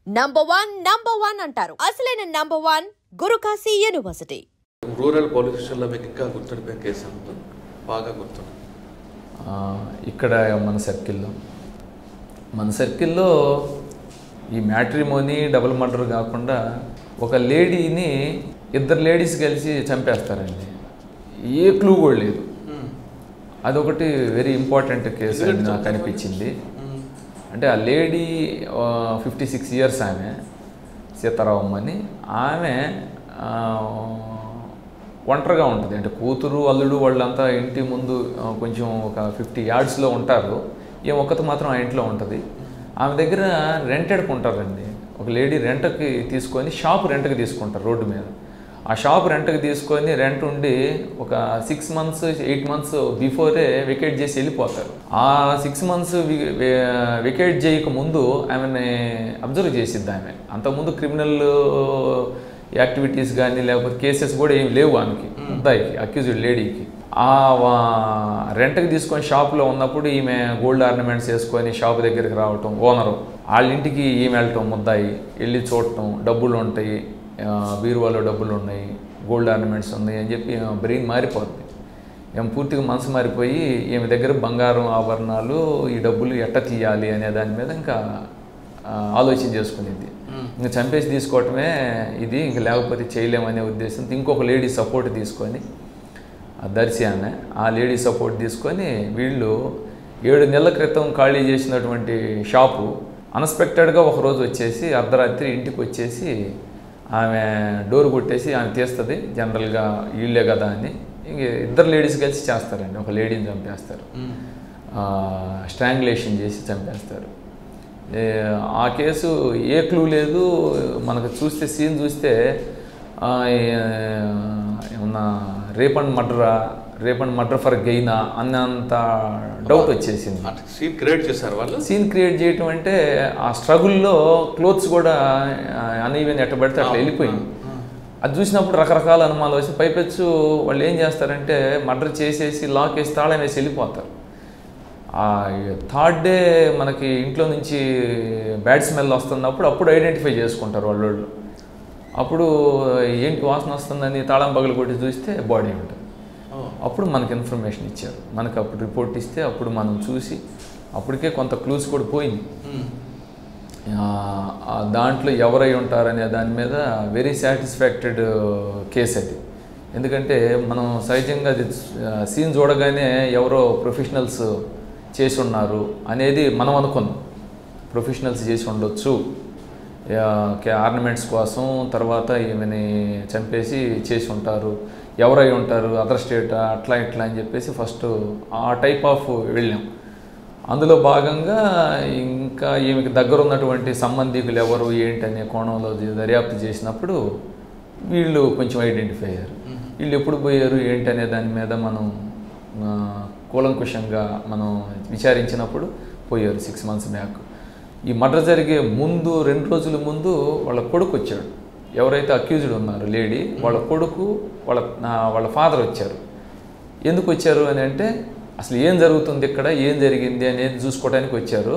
Number one అంటారు. అసలైన number one Gurukashi university. Rural police స్టేషన్లో మీకు ఇంకా గుర్తుండిపోయిన కేసు బాగా గుర్తుంది? ఇక్కడ మన సర్కిల్లో ఈ మ్యాట్రిమోనీ డబుల్ మర్డర్ కాకుండా ఒక లేడీని ఇద్దరు లేడీస్ కలిసి చంపేస్తారండి. ఏ క్లూ కూడా లేదు. అదొకటి వెరీ ఇంపార్టెంట్ కేసు అని నాకు అనిపించింది. అంటే ఆ లేడీ 56 years ఆమె, సీతారామమ్మ అని. ఆమె ఒంటరిగా ఉంటుంది. అంటే కూతురు అల్లుడు వాళ్ళంతా ఇంటి ముందు కొంచెం ఒక 50 yardsలో ఉంటారు. ఏం ఒక్కటి మాత్రం ఆ ఇంట్లో ఉంటుంది. ఆమె దగ్గర రెంటెడ్కి ఉంటారండి. ఒక లేడీ రెంట్కి తీసుకొని షాప్ రెంట్కి తీసుకుంటారు రోడ్డు మీద. ఆ షాప్ రెంట్కి తీసుకొని రెంట్ ఉండి ఒక 6 months 8 months బిఫోరే వెకేట్ చేసి వెళ్ళిపోతారు. ఆ 6 months వెకేట్ చేయక ముందు ఆమెని అబ్జర్వ్ చేసిద్ది ఆమె. అంతకుముందు క్రిమినల్ యాక్టివిటీస్ కానీ లేకపోతే కేసెస్ కూడా ఏమి లేవు ఆమెకి, ముద్దాయికి, అక్యూజ్డ్ లేడీకి. ఆ రెంట్కి తీసుకొని షాప్లో ఉన్నప్పుడు ఈమె గోల్డ్ ఆర్నమెంట్స్ వేసుకొని షాప్ దగ్గరికి రావటం, ఓనరు వాళ్ళ ఇంటికి ఈమె వెళ్ళటం, ముద్దాయి వెళ్ళి చూడటం, డబ్బులు ఉంటాయి, బీరువాలో డబ్బులు ఉన్నాయి, గోల్డ్ ఆర్నమెంట్స్ ఉన్నాయి అని చెప్పి బ్రెయిన్ మారిపోతుంది. ఏం పూర్తిగా మనసు మారిపోయి ఈమె దగ్గర బంగారం ఆభరణాలు, ఈ డబ్బులు ఎట్ట తీయాలి అనే దాని మీద ఇంకా ఆలోచన చేసుకునేది. ఇంకా చంపేసి తీసుకోవటమే ఇది, ఇంక లేకపోతే చేయలేమనే ఉద్దేశంతో ఇంకొక లేడీ సపోర్ట్ తీసుకొని, దర్శి ఆమె, ఆ లేడీ సపోర్ట్ తీసుకొని వీళ్ళు 7 నెలల క్రితం ఖాళీ చేసినటువంటి షాపు అన్ఎక్స్పెక్టెడ్గా ఒకరోజు వచ్చేసి అర్ధరాత్రి ఇంటికి వచ్చేసి ఆమె డోర్ కొట్టేసి ఆమె తీస్తుంది. జనరల్గా వీళ్ళే కదా అని ఇంక ఇద్దరు లేడీస్ కలిసి చేస్తారండి. ఒక లేడీని చంపేస్తారు, స్ట్రాంగులేషన్ చేసి చంపేస్తారు. ఆ కేసు ఏ క్లూ లేదు మనకు. చూస్తే సీన్ చూస్తే ఏమన్నా రేప్ అండ్ మర్డర్ ఫర్ గెయినా అన్నంత డౌట్ వచ్చేసింది. సీన్ క్రియేట్ చేశారు వాళ్ళు. సీన్ క్రియేట్ చేయటం అంటే ఆ స్ట్రగుల్లో క్లోత్స్ కూడా అన్ఈవెన్ ఎట్ట పడితే అట్లా వెళ్ళిపోయింది. అది చూసినప్పుడు రకరకాల అనుమానాలు వచ్చి పైపెచ్చు వాళ్ళు ఏం చేస్తారంటే మర్డర్ చేసేసి లాక్ వేసి తాళం వేసి వెళ్ళిపోతారు. 3rd day మనకి ఇంట్లో నుంచి బ్యాడ్ స్మెల్ వస్తున్నప్పుడు అప్పుడు ఐడెంటిఫై చేసుకుంటారు వాళ్ళు. అప్పుడు ఏంటి వాసన వస్తుందని తాళం పగలు కొట్టి చూస్తే బాడీ ఉంటుంది. అప్పుడు మనకి ఇన్ఫర్మేషన్ ఇచ్చారు. మనకు అప్పుడు రిపోర్ట్ ఇస్తే అప్పుడు మనం చూసి అప్పటికే కొంత క్లూస్ కూడా పోయింది. దాంట్లో ఎవరై ఉంటారనే దాని మీద వెరీ సాటిస్ఫాక్టెడ్ కేసు అది. ఎందుకంటే మనం సహజంగా అది సీన్ చూడగానే ఎవరో ప్రొఫెషనల్స్ చేసి ఉన్నారు అనేది మనం అనుకున్నాం. ప్రొఫెషనల్స్ చేసి ఉండొచ్చు ఆర్నమెంట్స్ కోసం, తర్వాత ఈమెని చంపేసి చేసి ఉంటారు, ఎవరై ఉంటారు, అదర్ స్టేట్ అట్లా ఇట్లా అని చెప్పేసి ఫస్ట్ ఆ టైప్ ఆఫ్ వెళ్ళాం. అందులో భాగంగా ఇంకా ఈమెకి దగ్గర ఉన్నటువంటి సంబంధికులు ఎవరు ఏంటి అనే కోణంలో దర్యాప్తు చేసినప్పుడు వీళ్ళు కొంచెం ఐడెంటిఫై అయ్యారు. వీళ్ళు ఎప్పుడు పోయారు ఏంటి అనే దాని మీద మనం కూలంకుషంగా మనం విచారించినప్పుడు పోయారు 6 months బ్యాక్. ఈ మర్డర్ జరిగే ముందు 2 రోజుల ముందు వాళ్ళ కొడుకు వచ్చాడు. ఎవరైతే అక్యూజ్డ్ ఉన్నారో లేడీ, వాళ్ళ కొడుకు వాళ్ళ ఫాదర్ వచ్చారు. ఎందుకు వచ్చారు అని అంటే అసలు ఏం జరుగుతుంది ఇక్కడ, ఏం జరిగింది అనేది చూసుకోవడానికి వచ్చారు.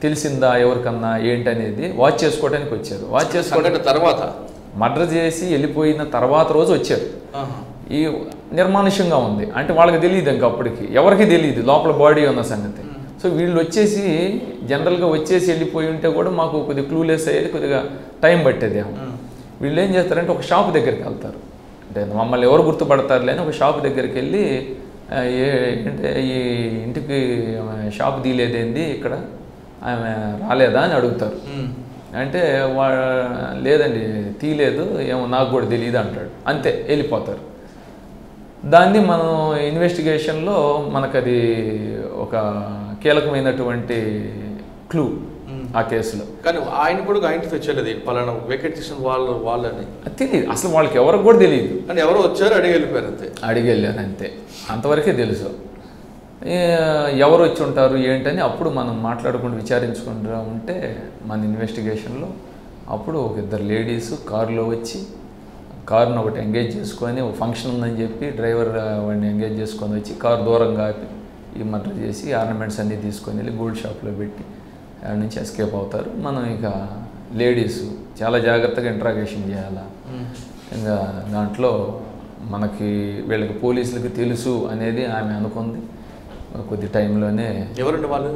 తెలిసిందా ఎవరికన్నా ఏంటి అనేది వాచ్ చేసుకోవడానికి వచ్చారు. వాచ్ చేసుకోవడానికి తర్వాత మర్డర్ చేసి వెళ్ళిపోయిన తర్వాత రోజు వచ్చారు. ఈ నిర్మానుష్యంగా ఉంది అంటే వాళ్ళకి తెలియదు, ఇంకా అప్పటికి ఎవరికి తెలియదు లోపల బాడీ ఉన్న సంగతి. సో వీళ్ళు వచ్చేసి జనరల్గా వచ్చేసి వెళ్ళిపోయి ఉంటే కూడా మాకు కొద్దిగా క్లూలెస్ అయ్యేది, కొద్దిగా టైం పట్టేది. వీళ్ళు ఏం చేస్తారంటే ఒక షాప్ దగ్గరికి వెళ్తారు. అంటే మమ్మల్ని ఎవరు గుర్తుపడతారులే అని ఒక షాప్ దగ్గరికి వెళ్ళి ఏంటంటే ఈ ఇంటికి షాప్ తీయలేదేంది, ఇక్కడ ఆమె రాలేదా అని అడుగుతారు. అంటే లేదండి తీయలేదు, ఏమో నాకు కూడా తెలియదు అంటాడు. అంతే వెళ్ళిపోతారు. దాన్ని మనం ఇన్వెస్టిగేషన్లో మనకు అది ఒక కీలకమైనటువంటి క్లూ ఆ కేసులో. కానీ ఆయన కూడా ఐడెంటిఫై చేయలేదు పలానా వెకేట్ చేసిన వాళ్ళని తెలియదు అసలు, వాళ్ళకి ఎవరికి కూడా తెలియదు. కానీ ఎవరో వచ్చారు అడిగి వెళ్ళిపోయారు అంతే. అడిగి వెళ్ళారు అంతే, అంతవరకే తెలుసు. ఎవరు వచ్చి ఉంటారు ఏంటని అప్పుడు మనం మాట్లాడుకుంటూ విచారించుకుంటూ ఉంటే మన ఇన్వెస్టిగేషన్లో అప్పుడు ఒక 2 లేడీస్ కారులో వచ్చి కారును ఒకటి ఎంగేజ్ చేసుకొని ఒక ఫంక్షన్ ఉందని చెప్పి డ్రైవర్ వాడిని ఎంగేజ్ చేసుకొని వచ్చి కారు దూరంగా ఆపి ఈ మర్డర్ చేసి ఆర్నమెంట్స్ అన్నీ తీసుకొని వెళ్ళి గోల్డ్ షాప్లో పెట్టి అక్కడి నుంచి ఎస్కేప్ అవుతారు. మనం ఇక లేడీసు చాలా జాగ్రత్తగా ఇంట్రాగేషన్ చేయాలా. ఇంకా దాంట్లో మనకి వీళ్ళకి పోలీసులకి తెలుసు అనేది ఆమె అనుకుంది. కొద్ది టైంలోనే ఎవరండి వాళ్ళు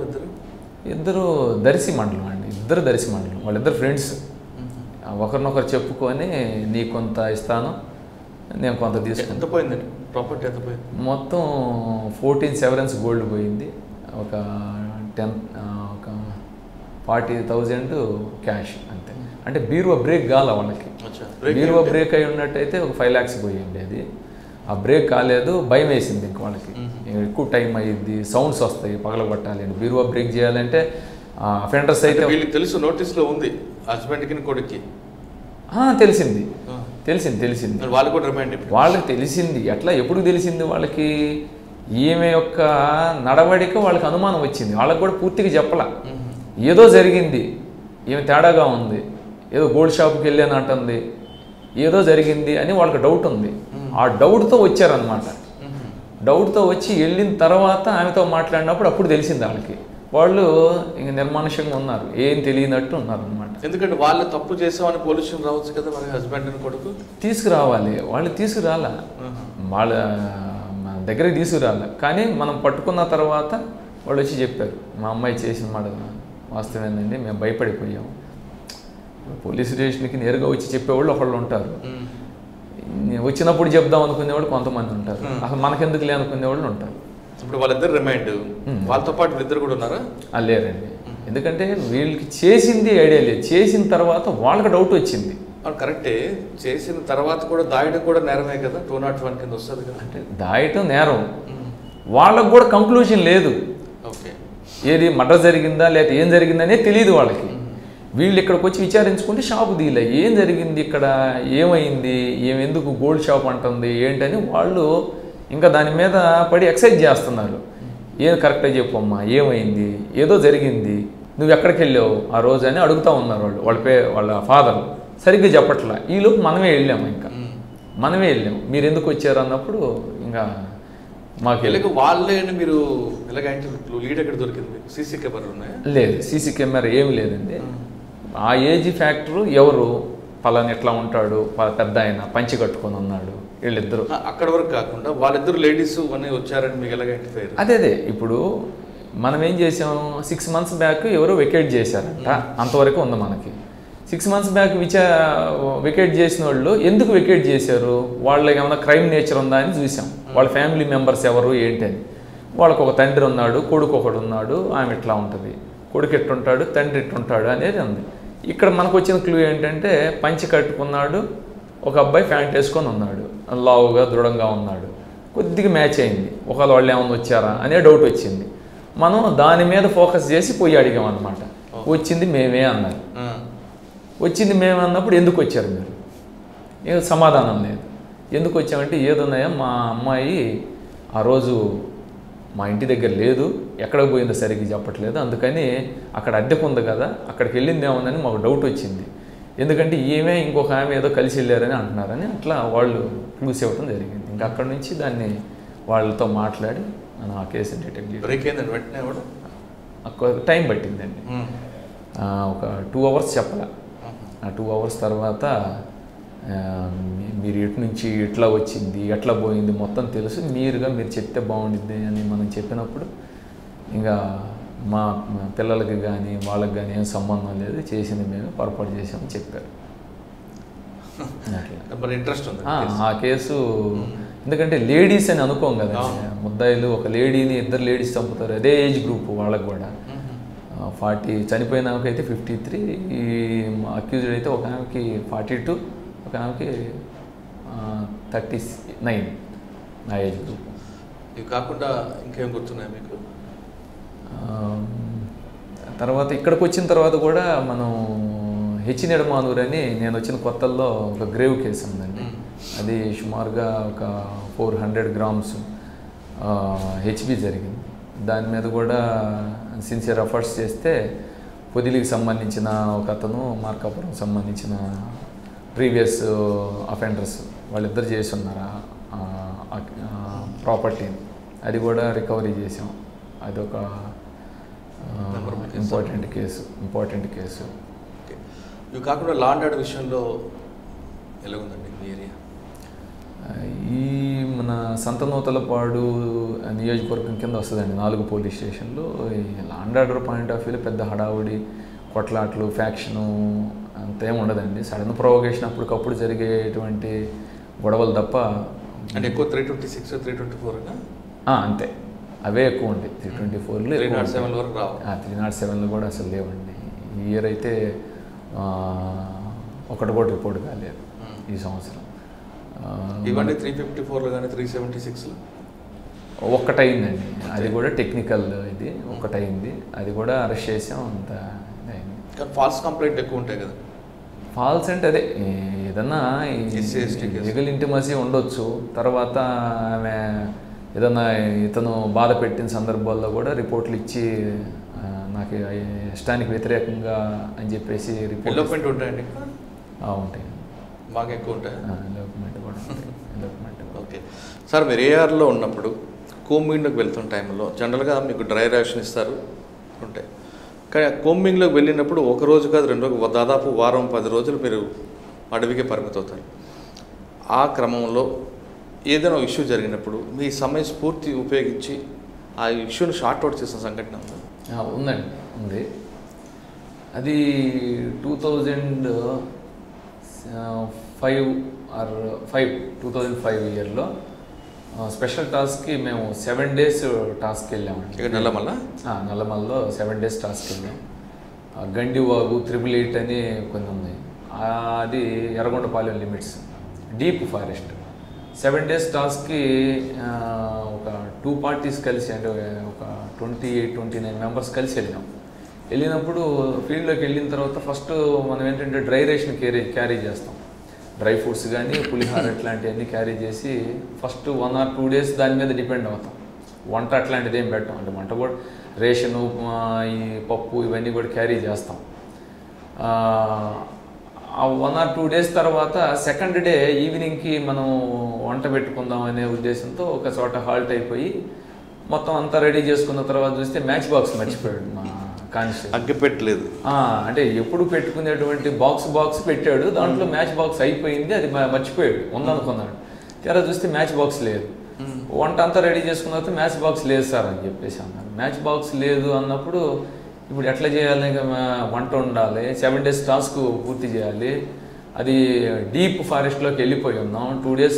ఇద్దరు దర్శి మండలం అండి, దర్శి మండలం, వాళ్ళిద్దరు ఫ్రెండ్స్. ఒకరినొకరు చెప్పుకొని నీ కొంత ఇస్తాను, నేను కొంత తీసుకుని. ఎంత పోయిందండి ప్రాపర్టీ? ఎంత పోయింది? మొత్తం 14 సెవరెన్స్ గోల్డ్ పోయింది, ఒక 40,000 క్యాష్ అంతే. అంటే బీరువా బ్రేక్ కాల వాళ్ళకి. బీరువా బ్రేక్ అయి ఉన్నట్టయితే ఒక 5 lakhs పోయింది. అది ఆ బ్రేక్ కాలేదు, భయం వేసింది ఇంక వాళ్ళకి. ఎక్కువ టైం అయ్యింది, సౌండ్స్ వస్తాయి, పగలగొట్టాలి అని. బీరువా బ్రేక్ చేయాలంటే అఫెండర్స్ అయితే వీళ్ళకి తెలుసు, నోటీస్లో ఉంది హస్బెండ్కి కొడుక్కి. తెలిసింది వాళ్ళు కూడా రిమైండ్. వాళ్ళకి తెలిసింది. ఎట్లా ఎప్పుడు తెలిసింది వాళ్ళకి? ఈమె యొక్క నడవడిక వాళ్ళకి అనుమానం వచ్చింది. వాళ్ళకి కూడా పూర్తిగా చెప్పలా, ఏదో జరిగింది, ఈమె తేడాగా ఉంది, ఏదో గోల్డ్ షాప్కి వెళ్ళాను అంటుంది, ఏదో జరిగింది అని వాళ్ళకి డౌట్ ఉంది. ఆ డౌట్తో వచ్చారనమాట. డౌట్తో వచ్చి వెళ్ళిన తర్వాత ఆమెతో మాట్లాడినప్పుడు అప్పుడు తెలిసింది వాళ్ళకి. వాళ్ళు ఇంక నిర్మానుష్యంగా ఉన్నారు, ఏం తెలియనట్టు ఉన్నారు అనమాట. ఎందుకంటే వాళ్ళు తప్పు చేసామని పోలీసులు రావచ్చు కదా, మరి హస్బెండ్ అని కొడుకు తీసుకురావాలి. వాళ్ళు తీసుకురాలా, వాళ్ళ దగ్గరికి తీసుకురాలి. కానీ మనం పట్టుకున్న తర్వాత వాళ్ళు వచ్చి చెప్పారు, మా అమ్మాయి చేసిన మాట వాస్తవేనండి, మేము భయపడిపోయాము. పోలీస్ స్టేషన్కి నేరుగా వచ్చి చెప్పేవాళ్ళు ఒకళ్ళు ఉంటారు, వచ్చినప్పుడు చెప్దాం అనుకునేవాళ్ళు కొంతమంది ఉంటారు, అసలు మనకెందుకులే అనుకునేవాళ్ళు ఉంటారు. ఇప్పుడు వాళ్ళిద్దరు రిమైండ్, వాళ్ళతో పాటు వీళ్ళిద్దరు కూడా ఉన్నారా? లేరండి, ఎందుకంటే వీళ్ళకి చేసింది ఐడియా లేదు. చేసిన తర్వాత వాళ్ళకి డౌట్ వచ్చింది. కరెక్టే, చేసిన తర్వాత కూడా దాయడం కూడా నేరమే కదా, 201 కింద వస్తుంది కదా. అంటే దాయటం నేరం, వాళ్ళకు కూడా కంక్లూజన్ లేదు. ఓకే, ఏది మర్డర్ జరిగిందా లేదా ఏం జరిగిందనే తెలియదు వాళ్ళకి. వీళ్ళు ఇక్కడికి వచ్చి విచారించుకుంటే షాపు దీలే, ఏం జరిగింది ఇక్కడ, ఏమైంది, ఎందుకు గోల్డ్ షాప్ అంటుంది ఏంటని వాళ్ళు ఇంకా దాని మీద పడి ఎక్సైజ్ చేస్తున్నారు. ఏం కరెక్ట్గా చెప్పమ్మా, ఏమైంది, ఏదో జరిగింది, నువ్వు ఎక్కడికి వెళ్ళావు ఆ రోజు అని అడుగుతూ ఉన్నారు వాళ్ళు. వాళ్ళ ఫాదర్ సరిగ్గా చెప్పట్లా. ఈలోపు మనమే వెళ్ళాము, మీరు ఎందుకు వచ్చారు అన్నప్పుడు ఇంకా మాకు వాళ్ళే. మీరు ఎలాగంటే లీడ్ ఎక్కడ దొరికింది? సీసీ కెమెరా ఉన్నాయా? లేదు, సీసీ కెమెరా ఏమి లేదండి. ఆ ఏజ్ ఫ్యాక్టరు ఎవరు పలాని ఎట్లా ఉంటాడు, పెద్ద ఆయన పంచి కట్టుకొని ఉన్నాడు, వీళ్ళిద్దరు. అక్కడ వరకు కాకుండా వాళ్ళిద్దరు లేడీస్ అని వచ్చారని మీకు ఎలాగ ఐడెంటిఫై? అదే ఇప్పుడు మనం ఏం చేసాం, 6 months బ్యాక్ ఎవరో వెకేట్ చేశారంట, అంతవరకు ఉంది మనకి. 6 months బ్యాక్ వెకేట్ చేసిన వాళ్ళు ఎందుకు వెకేట్ చేశారు, వాళ్ళకి ఏమైనా క్రైమ్ నేచర్ ఉందా అని చూసాం. వాళ్ళ ఫ్యామిలీ మెంబర్స్ ఎవరు ఏంటని. వాళ్ళకు ఒక తండ్రి ఉన్నాడు, కొడుకు ఒకడు ఉన్నాడు, ఆమె ఇట్లా ఉంటుంది, కొడుకు ఎట్టుంటాడు, తండ్రి ఎట్టుంటాడు అనేది ఉంది. ఇక్కడ మనకు వచ్చిన క్లూ ఏంటంటే పంచి కట్టుకున్నాడు, ఒక అబ్బాయి ప్యాంట్ వేసుకొని ఉన్నాడు, లావుగా దృఢంగా ఉన్నాడు, కొద్దిగా మ్యాచ్ అయింది. ఒకవేళ వాళ్ళు ఏమైనా వచ్చారా అనే డౌట్ వచ్చింది. మనం దాని మీద ఫోకస్ చేసి పోయి అడిగాం అనమాట. వచ్చింది మేమే అన్నారు. వచ్చింది మేమే అన్నప్పుడు ఎందుకు వచ్చారు మీరు? ఏదో సమాధానం లేదు. ఎందుకు వచ్చామంటే ఏదున్నాయా, మా అమ్మాయి ఆ రోజు మా ఇంటి దగ్గర లేదు, ఎక్కడికి పోయిందో సరిగ్గా చెప్పట్లేదు, అందుకని అక్కడ అద్దెకు ఉంది కదా, అక్కడికి వెళ్ళింది ఏముందని మాకు డౌట్ వచ్చింది. ఎందుకంటే ఈమె ఇంకొక ఆమె ఏదో కలిసి వెళ్ళారని అంటున్నారని అట్లా వాళ్ళు క్లూస్ ఇవ్వడం జరిగింది. ఇంకా అక్కడ నుంచి దాన్ని వాళ్ళతో మాట్లాడి మనం ఆ కేసు డిటెక్ట్ చేయాలి. టైం పట్టిందండి, ఒక 2 hours చెప్పాల. ఆ 2 hours తర్వాత మీరు ఎటు నుంచి ఎట్లా వచ్చింది, ఎట్లా పోయింది మొత్తం తెలుసు, మీరు చెప్తే బాగుండిద్ది అని మనం చెప్పినప్పుడు ఇంకా మా పిల్లలకి కానీ వాళ్ళకి కానీ ఏం సంబంధం లేదు, చేసింది మేము పొరపాటు చేసామని చెప్పారు. ఇంట్రెస్ట్ ఉంది ఆ కేసు. ఎందుకంటే లేడీస్ అని అనుకోం కదా, ముద్దాయిలు ఒక లేడీని, 2 ladies చంపుతారు, అదే ఏజ్ గ్రూప్ వాళ్ళకి కూడా. 40 చనిపోయిన ఆమెకైతే 53, ఈ అక్యూజ్డ్ అయితే ఒక ఆమెకి 42, ఒక ఆమెకి 39 నా ఏజ్ గ్రూప్. ఇవి కాకుండా ఇంకేం గుర్తున్నాయి మీకు? తర్వాత ఇక్కడికి వచ్చిన తర్వాత కూడా మనం హెచ్చినెడమానూరు అని, నేను వచ్చిన కొత్తల్లో ఒక గ్రేవ్ కేసు ఉందండి. అది సుమారుగా ఒక 400 grams హెచ్బి జరిగింది. దాని మీద కూడా సిన్సియర్ ఎఫర్ట్స్ చేస్తే పొదిలికి సంబంధించిన ఒక అతను, మార్కాపురం సంబంధించిన ప్రీవియస్ అఫెండర్స్ వాళ్ళిద్దరు చేసి ఉన్నారు ప్రాపర్టీని. అది కూడా రికవరీ చేసాం. అదొక ఇంపార్టెంట్ కేసు. ఇవి కాకుండా లా అండ్ ఆర్డర్ విషయంలో ఎలా ఉందండి మీ ఏరియా? ఈ మన సంతనూతలపాడు నియోజకవర్గం కింద వస్తుందండి 4 పోలీస్ స్టేషన్లు. ఈ law and order point of వ్యూలో పెద్ద హడావుడి కొట్లాట్లు ఫ్యాక్షను అంతేం ఉండదండి. సడన్ ప్రొవోకేషన్ అప్పటికప్పుడు జరిగేటువంటి గొడవలు తప్ప. అంటే ఎక్కువ 326, 324 అంతే, అవే ఎక్కువ ఉంటాయి. 324లో 307 వరకు రావు. 307లో కూడా అసలు లేవండి. ఈ ఇయర్ అయితే ఒకటి కూడా రిపోర్ట్ కాలేదు ఈ సంవత్సరం. ఇవన్నీ 354లో కానీ 376లో ఒక్కటైందండి. అది కూడా టెక్నికల్ ఇది ఒక్కటైంది. అది కూడా అరెస్ట్ చేసాం. అంత అయింది. కానీ ఫాల్స్ కంప్లైంట్ ఎక్కువ ఉంటాయి కదా. ఫాల్స్ అంటే అదే ఏదన్నా లీగల్ ఇంటిమసీ ఉండొచ్చు. తర్వాత ఆమె ఏదన్నా ఇతను బాధ పెట్టిన సందర్భాల్లో కూడా రిపోర్ట్లు ఇచ్చి నాకు ఇష్టానికి వ్యతిరేకంగా అని చెప్పేసి డెవలప్మెంట్ ఉంటాయండి. ఉంటాయి, బాగా ఎక్కువ ఉంటాయి. డెవలప్మెంట్ కూడా డెవలప్మెంట్. ఓకే సార్, మీరు ఏఆర్లో ఉన్నప్పుడు కోంబింగ్లోకి వెళ్తున్న టైంలో జనరల్గా మీకు డ్రై రేషన్ ఇస్తారు ఉంటాయి. కానీ కోంబింగ్లోకి వెళ్ళినప్పుడు ఒక రోజు కాదు 2 రోజులు, దాదాపు వారం 10 రోజులు మీరు అడవికే పరిమితం అవుతారు. ఆ క్రమంలో ఏదైనా ఇష్యూ జరిగినప్పుడు మీ సమయ స్ఫూర్తి ఉపయోగించి ఆ ఇష్యూని షార్ట్అవుట్ చేసిన సంఘటన ఉందా? ఉందండి, ఉంది. అది 2005 ఇయర్లో స్పెషల్ టాస్క్కి మేము 7 days టాస్క్ వెళ్ళామండి. నల్లమల్లో 7 days టాస్క్ వెళ్ళాం. గండివాగు 888 అని కొన్ని ఉన్నాయి. అది Yerragondapalem limits, deep forest. 7 days టాస్క్కి ఒక 2 parties కలిసి, అంటే ఒక 28-29 members కలిసి వెళ్ళాం. వెళ్ళినప్పుడు ఫీల్డ్లోకి వెళ్ళిన తర్వాత ఫస్ట్ మనం ఏంటంటే డ్రై రేషన్ క్యారీ చేస్తాం. డ్రై ఫ్రూట్స్ కానీ పులిహార ఇట్లాంటివన్నీ క్యారీ చేసి ఫస్ట్ 1 or 2 days దాని మీద డిపెండ్ అవుతాం. వంట అట్లాంటిది ఏం పెట్టాం. అంటే వంట కూడా రేషను, ఈ పప్పు ఇవన్నీ కూడా క్యారీ చేస్తాం. ఆ 1 or 2 days తర్వాత సెకండ్ డే ఈవినింగ్కి మనం వంట పెట్టుకుందాం అనే ఉద్దేశంతో ఒక చోట హాల్ట్ అయిపోయి మొత్తం అంతా రెడీ చేసుకున్న తర్వాత చూస్తే మ్యాచ్ బాక్స్ మర్చిపోయాడు మా కానిస్టేబుల్. అగ్గి పెట్టలేదు. అంటే ఎప్పుడు పెట్టుకునేటువంటి బాక్స్ పెట్టాడు, దాంట్లో మ్యాచ్ బాక్స్ అయిపోయింది, అది మర్చిపోయాడు, ఉందనుకున్నాడు. తీరా చూస్తే మ్యాచ్ బాక్స్ లేదు. వంట అంతా రెడీ చేసుకున్న తర్వాత మ్యాచ్ బాక్స్ లేదు సార్ అని చెప్పేసి అన్నారు. మ్యాచ్ బాక్స్ లేదు అన్నప్పుడు ఇప్పుడు ఎట్లా చేయాలి? వంట ఉండాలి, 7 days టాస్క్ పూర్తి చేయాలి. అది డీప్ ఫారెస్ట్లోకి వెళ్ళిపోయి ఉన్నాం. 2 days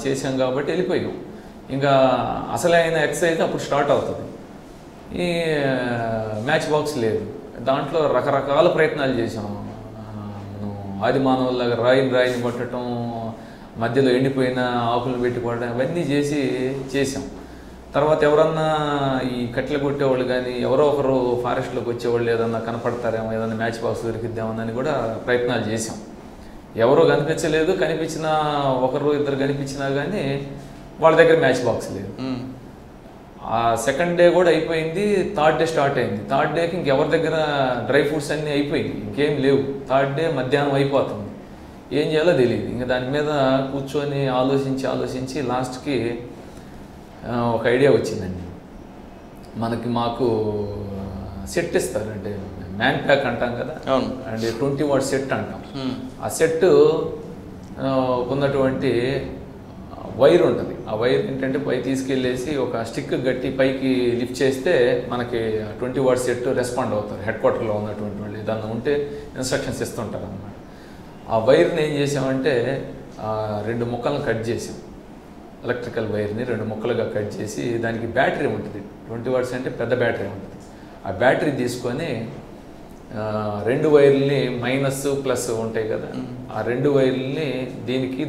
చేసాం కాబట్టి వెళ్ళిపోయాం. ఇంకా అసలైన ఎక్సర్సైజ్ అప్పుడు స్టార్ట్ అవుతుంది. ఈ మ్యాచ్ బాక్స్ లేదు. దాంట్లో రకరకాల ప్రయత్నాలు చేసాం. మనం ఆది మానవుల్లాగా రాయిని పట్టడం, మధ్యలో ఎండిపోయిన ఆకులు పెట్టుకోవడం, ఇవన్నీ చేసాం. తర్వాత ఎవరన్నా ఈ కట్టెలు కొట్టేవాళ్ళు కానీ ఎవరో ఒకరు ఫారెస్ట్లోకి వచ్చేవాళ్ళు ఏదన్నా కనపడతారేమో, ఏదన్నా మ్యాచ్ బాక్స్ దొరికిద్దామని కూడా ప్రయత్నాలు చేసాం. ఎవరో కనిపించలేదు. కనిపించిన 1-2 కనిపించినా కానీ వాళ్ళ దగ్గర మ్యాచ్ బాక్స్ లేదు. ఆ సెకండ్ డే కూడా అయిపోయింది. 3rd day స్టార్ట్ అయింది. 3rd dayకి ఇంకెవరి దగ్గర డ్రై ఫ్రూట్స్ అన్నీ అయిపోయింది, ఇంకేం లేవు. 3rd day మధ్యాహ్నం అయిపోతుంది. ఏం చేయాలో తెలియదు. ఇంకా దాని మీద కూర్చొని ఆలోచించి లాస్ట్కి ఒక ఐడియా వచ్చిందండి. మాకు సెట్ ఇస్తారు, అంటే మ్యాన్ ప్యాక్ అంటాం కదా, అంటే 20 watt సెట్ అంటాం. ఆ సెట్ ఉన్నటువంటి వైర్ ఉంటుంది. ఆ వైర్ ఏంటంటే పై తీసుకెళ్ళేసి ఒక స్టిక్ గట్టి పైకి లిఫ్ట్ చేస్తే మనకి 20 watt సెట్ రెస్పాండ్ అవుతారు. హెడ్ క్వార్టర్లో ఉన్నటువంటి వాళ్ళు ఏదన్నా ఉంటే ఇన్స్ట్రక్షన్స్ ఇస్తుంటారు అన్నమాట. ఆ వైర్ని ఏం చేసామంటే 2 ముక్కలను కట్ చేసాం. ఎలక్ట్రికల్ వైర్ని 2 ముక్కలుగా కట్ చేసి దానికి బ్యాటరీ ఉంటుంది. 20 watts అంటే పెద్ద బ్యాటరీ ఉంటుంది. ఆ బ్యాటరీ తీసుకొని 2 వైర్లని మైనస్ ప్లస్ ఉంటాయి కదా, ఆ 2 వైర్లని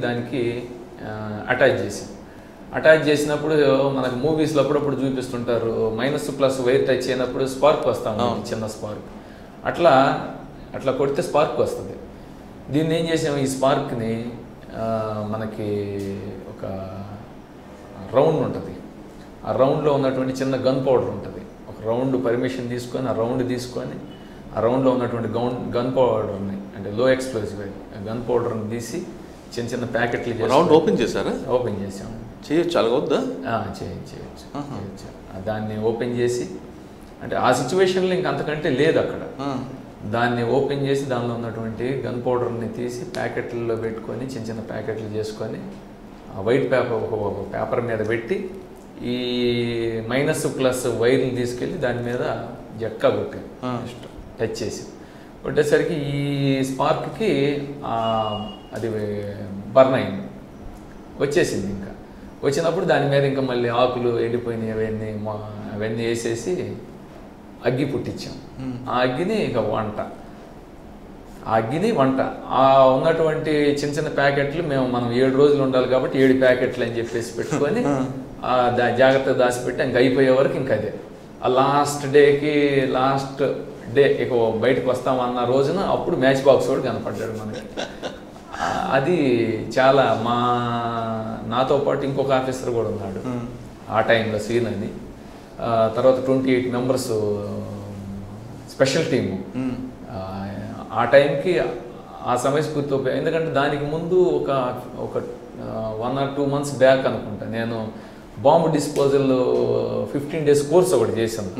దానికి అటాచ్ చేసినప్పుడు మనకు మూవీస్లో అప్పుడప్పుడు చూపిస్తుంటారు, మైనస్ ప్లస్ వైర్ టచ్ అయినప్పుడు స్పార్క్ వస్తాం, చిన్న స్పార్క్. అట్లా కొడితే స్పార్క్ వస్తుంది. దీన్ని ఏం చేసాము, ఈ స్పార్క్ని మనకి ఒక రౌండ్ ఉంటుంది. ఆ రౌండ్లో ఉన్నటువంటి చిన్న గన్ పౌడర్ ఉంటుంది. ఒక రౌండ్ పర్మిషన్ తీసుకొని ఆ రౌండ్లో ఉన్నటువంటి గన్ పౌడర్ ఉన్నాయి, అంటే లో ఎక్స్ప్లోజివ్ గన్ పౌడర్ని తీసి చిన్న ప్యాకెట్లు రౌండ్ ఓపెన్ చేశారా? ఓపెన్ చేసాము. చేయొచ్చు, అలాగొద్దా? చేయొచ్చు. దాన్ని ఓపెన్ చేసి, అంటే ఆ సిచ్యువేషన్లో ఇంక అంతకంటే లేదు అక్కడ. దాన్ని ఓపెన్ చేసి దానిలో ఉన్నటువంటి గన్ పౌడర్ని తీసి ప్యాకెట్లలో పెట్టుకొని చిన్న చిన్న ప్యాకెట్లు చేసుకొని వైట్ పేపర్ ఒక పేపర్ మీద పెట్టి ఈ మైనస్+ వైర్ని తీసుకెళ్ళి దాని మీద జట్కా కొట్టాను, టచ్ చేసి కొట్టేసరికి ఈ స్పార్క్కి అది బర్న్ అయింది, వచ్చేసింది. ఇంకా వచ్చినప్పుడు దాని మీద ఇంకా మళ్ళీ ఆకులు ఎండిపోయినాయి అవన్నీ వేసేసి అగ్గి పుట్టించాం. ఆ అగ్గిని ఇక వంట ఆ ఉన్నటువంటి చిన్న చిన్న ప్యాకెట్లు మనం 7 రోజులు ఉండాలి కాబట్టి 7 ప్యాకెట్లు అని చెప్పేసి పెట్టుకొని జాగ్రత్తగా దాచిపెట్టి ఇంక అయిపోయే వరకు ఇంకా అదే. ఆ లాస్ట్ డే ఇక బయటకు వస్తామన్న రోజున అప్పుడు మ్యాచ్ బాక్స్ కూడా కనపడ్డాడు మనకి. అది చాలా నాతో పాటు ఇంకొక ఆఫీసర్ కూడా ఉన్నాడు ఆ టైంలో, సీన్ అని. తర్వాత 28 మెంబర్స్ స్పెషల్ టీము. ఆ టైంకి ఆ సమయస్ఫూర్తి ఉపయోగం. ఎందుకంటే దానికి ముందు ఒక 1 or 2 months బ్యాక్ అనుకుంటా నేను బాంబు డిస్పోజల్ 15 days కోర్స్ ఒకటి చేశాను.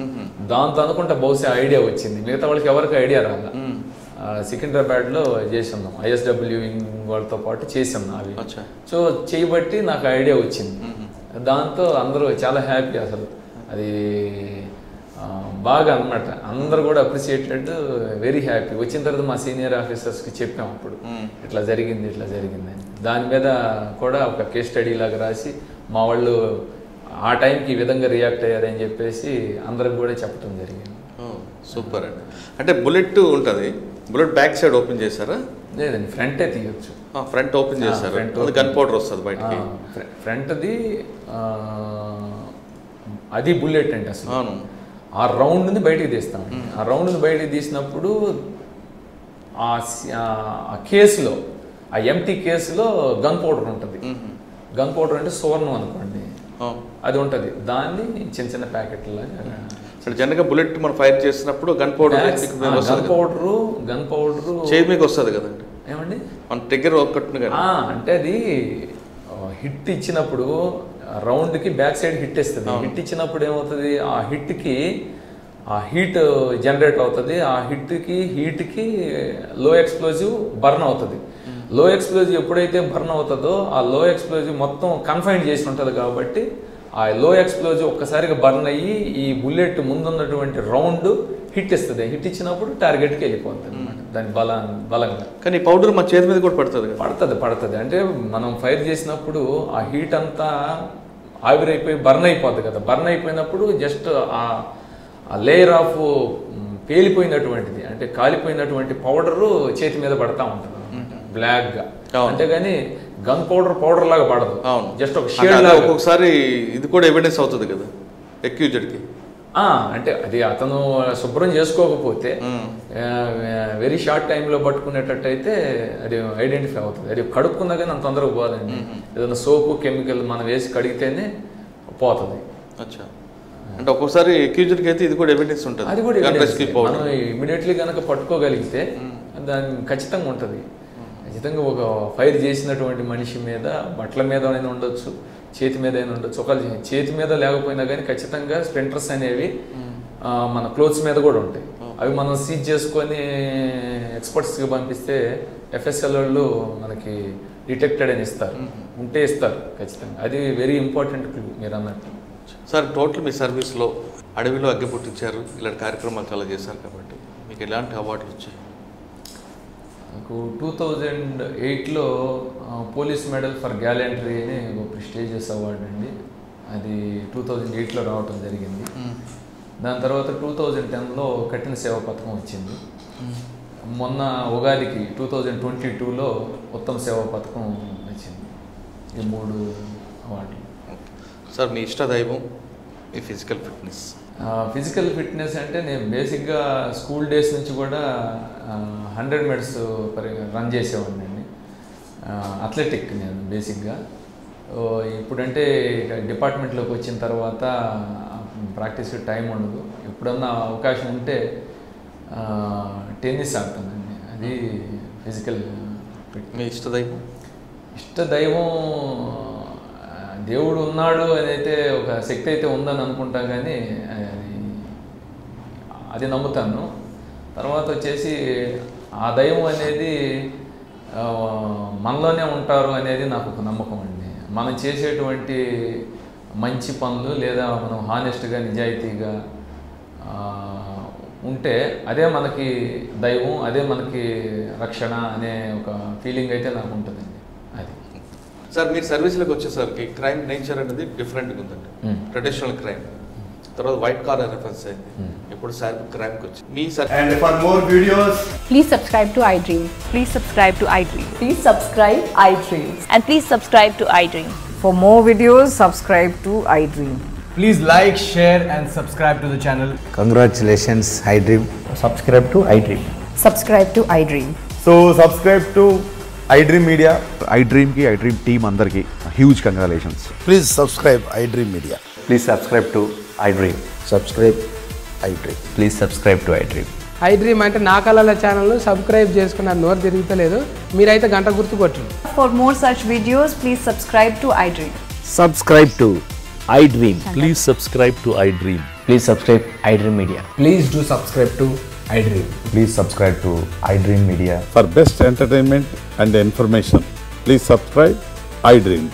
దాంతో అనుకుంటా బహుశా ఐడియా వచ్చింది, మిగతా వాళ్ళకి ఎవరికి ఐడియా రాలా. సికింద్రాబాద్లో చేసాం, ISW వాళ్ళతో పాటు చేసాం అవి. సో చేయబట్టి నాకు ఐడియా వచ్చింది. దాంతో అందరూ చాలా హ్యాపీ, అసలు అది బాగా అనమాట. అందరూ కూడా అప్రిషియేటెడ్, వెరీ హ్యాపీ. వచ్చిన తర్వాత మా సీనియర్ ఆఫీసర్స్కి చెప్పాం అప్పుడు ఇట్లా జరిగింది అని. దాని మీద కూడా ఒక కేస్ స్టడీ లాగా రాసి మా వాళ్ళు ఆ టైంకి ఈ విధంగా రియాక్ట్ అయ్యారని చెప్పేసి అందరికి కూడా చెప్పడం జరిగింది. సూపర్ అండి. అంటే బుల్లెట్ ఉంటుంది, బుల్లెట్ బ్యాక్ సైడ్ ఓపెన్ చేశారా? లేదండి, ఫ్రంటే తీయచ్చు. ఫ్రంట్ ఓపెన్ చేశారు, గన్ పౌడర్ వస్తుంది బయటకి. ఫ్రంట్ది అది బుల్లెట్ అంటే అసలు ఆ రౌండ్ని బయటికి తీస్తాం. ఆ రౌండ్ని బయటికి తీసినప్పుడు ఆ కేసులో, ఆ ఎంటీ కేసులో గన్ పౌడర్ ఉంటుంది. గన్ పౌడర్ అంటే సువర్ణం అనుకోండి, అది ఉంటుంది. దాన్ని చిన్న చిన్న ప్యాకెట్లు జనరల్గా బుల్లెట్ మనం ఫైర్ చేసినప్పుడు గన్ పౌడర్ చేతి మీకు వస్తుంది కదండి. ఏమండి మన దగ్గర ఒక్కట్టుగా అంటే అది హిట్ ఇచ్చినప్పుడు రౌండ్కి బ్యాక్ సైడ్ హిట్ ఇస్తుంది. హిట్ ఇచ్చినప్పుడు ఏమవుతుంది, ఆ హిట్కి ఆ హీట్ జనరేట్ అవుతుంది. ఆ హీట్కి లో ఎక్స్ప్లోజివ్ బర్న్ అవుతుంది. లో ఎక్స్ప్లోజివ్ ఎప్పుడైతే బర్న్ అవుతుందో ఆ లో ఎక్స్ప్లోజివ్ మొత్తం కన్ఫైన్ చేసి ఉంటుంది కాబట్టి ఆ లో ఎక్స్ప్లోజివ్ ఒక్కసారిగా బర్న్ అయ్యి ఈ బుల్లెట్ ముందున్నటువంటి రౌండ్ హిట్ ఇస్తుంది. హిట్ ఇచ్చినప్పుడు టార్గెట్కి వెళ్ళిపోతుంది అనమాట దాని బలంగా. కానీ పౌడర్ మా చేతి మీద కూడా పడుతుంది. అంటే మనం ఫైర్ చేసినప్పుడు ఆ హీట్ అంతా ఆవిరైపోయి బర్న్ అయిపోతుంది కదా. బర్న్ అయిపోయినప్పుడు జస్ట్ ఆ లేయర్ ఆఫ్ పేలిపోయినటువంటిది అంటే కాలిపోయినటువంటి పౌడరు చేతి మీద పడతా ఉంటుంది బ్లాక్గా. అంతేగాని గన్ పౌడర్ లాగా పడదు, జస్ట్ ఒక షేడ్ లాగా. ఒక్కొక్కసారి ఇది కూడా ఎవిడెన్స్ అవుతుంది కదా అక్యూజ్డ్కి. అంటే అది అతను శుభ్రం చేసుకోకపోతే వెరీ షార్ట్ టైంలో పట్టుకునేటట్టయితే అది ఐడెంటిఫై అవుతుంది. అది కడుక్కున్నా కానీ అంత తొందరగా పోదండి. ఏదైనా సోపు కెమికల్ మనం వేసి కడిగితేనే పోతుంది. అంటే ఒక్కొక్కసారి అక్యూజ్డ్కి అయితే ఇది కూడా ఎవిడెన్స్ ఉంటుంది. అది కూడా మనం ఇమీడియట్లీ కనుక పట్టుకోగలిగితే దాని ఖచ్చితంగా ఉంటుంది. ఖచ్చితంగా ఒక ఫైర్ చేసినటువంటి మనిషి మీద బట్టల మీద అయినా ఉండొచ్చు, చేతి మీద అయినా ఉండొచ్చు. ఒకళ్ళు చేతి మీద లేకపోయినా కానీ ఖచ్చితంగా స్ప్లింటర్స్ అనేవి మన క్లోత్స్ మీద కూడా ఉంటాయి. అవి మనం సీజ్ చేసుకొని ఎక్స్పర్ట్స్కి పంపిస్తే FSL వాళ్ళు మనకి డిటెక్టెడ్ అని ఇస్తారు, ఉంటే ఇస్తారు ఖచ్చితంగా. అది వెరీ ఇంపార్టెంట్ క్లూ మీరు అన్నట్టు. సార్ టోటల్ మీ సర్వీస్లో అడవిలో అగ్గి పుట్టించారు, ఇలాంటి కార్యక్రమాలు చాలా చేశారు కాబట్టి మీకు ఎలాంటి అవార్డులు వచ్చాయి? నాకు 2008లో పోలీస్ మెడల్ ఫర్ గ్యాలంటరీ అని ఒక ప్రెస్టీజియస్ అవార్డు అండి. అది 2008లో రావటం జరిగింది. దాని తర్వాత 2010లో కఠిన సేవ పథకం వచ్చింది. మొన్న ఉగాదికి 2022లో ఉత్తమ సేవా పథకం వచ్చింది. ఈ 3 అవార్డులు. సార్ మీ ఇష్ట దైవం, మీ ఫిజికల్ ఫిట్నెస్? ఫిజికల్ ఫిట్నెస్ అంటే నేను బేసిక్గా స్కూల్ డేస్ నుంచి కూడా 100 meters రన్ చేసేవాడిని అండి. అథ్లెటిక్ నేను బేసిక్గా. ఇప్పుడంటే డిపార్ట్మెంట్లోకి వచ్చిన తర్వాత ప్రాక్టీస్కి టైం ఉండదు. ఎప్పుడన్నా అవకాశం ఉంటే టెన్నిస్ ఆడతానండి. అది ఫిజికల్ ఫిట్నెస్. మీ ఇష్టదైవం? ఇష్టదైవం దేవుడు ఉన్నాడు అని అయితే ఒక శక్తి అయితే ఉందని అనుకుంటాం, కానీ అది నమ్ముతాను. తర్వాత వచ్చేసి ఆ దైవం అనేది మనలోనే ఉంటారు అనేది నాకు ఒక నమ్మకం అండి. మనం చేసేటువంటి మంచి పనులు లేదా మనం హానెస్ట్గా నిజాయితీగా ఉంటే అదే మనకి దైవం, అదే మనకి రక్షణ అనే ఒక ఫీలింగ్ అయితే నాకు ఉంటుందండి. అది సార్ మీరు సర్వీస్లోకి వచ్చేసరికి క్రైమ్ నేచర్ అనేది డిఫరెంట్గా ఉందండి. ట్రెడిషనల్ క్రైమ్ తర్వాత వైట్ కాలర్ రెఫరెన్స్ అయింది, ఇప్పుడు సైబర్ క్రైమ్కి వచ్చి మీ And for more videos, Please subscribe to iDream. Please subscribe to iDream. Please subscribe iDream. And please subscribe to iDream. For more videos, subscribe to iDream. please like, share and subscribe to the channel. Congratulations, iDream. Subscribe to iDream. Subscribe to iDream. So subscribe to iDream Media. iDream ki iDream team andarki huge congratulations. Please subscribe iDream Media. Please subscribe to iDream. Subscribe iDream. Please subscribe to iDream. iDream అంటే నా కళల ఛానల్ను subscribe చేసుకున్న నోరు తిరుగుతలేదు, మీరైతే గంట గుర్తు కొట్టండి. For more such videos, please subscribe to iDream. Subscribe to iDream. Please subscribe to iDream. Please subscribe iDream Media. Please do subscribe to iDream. Please subscribe to iDream Media. For best entertainment and information, please subscribe iDream.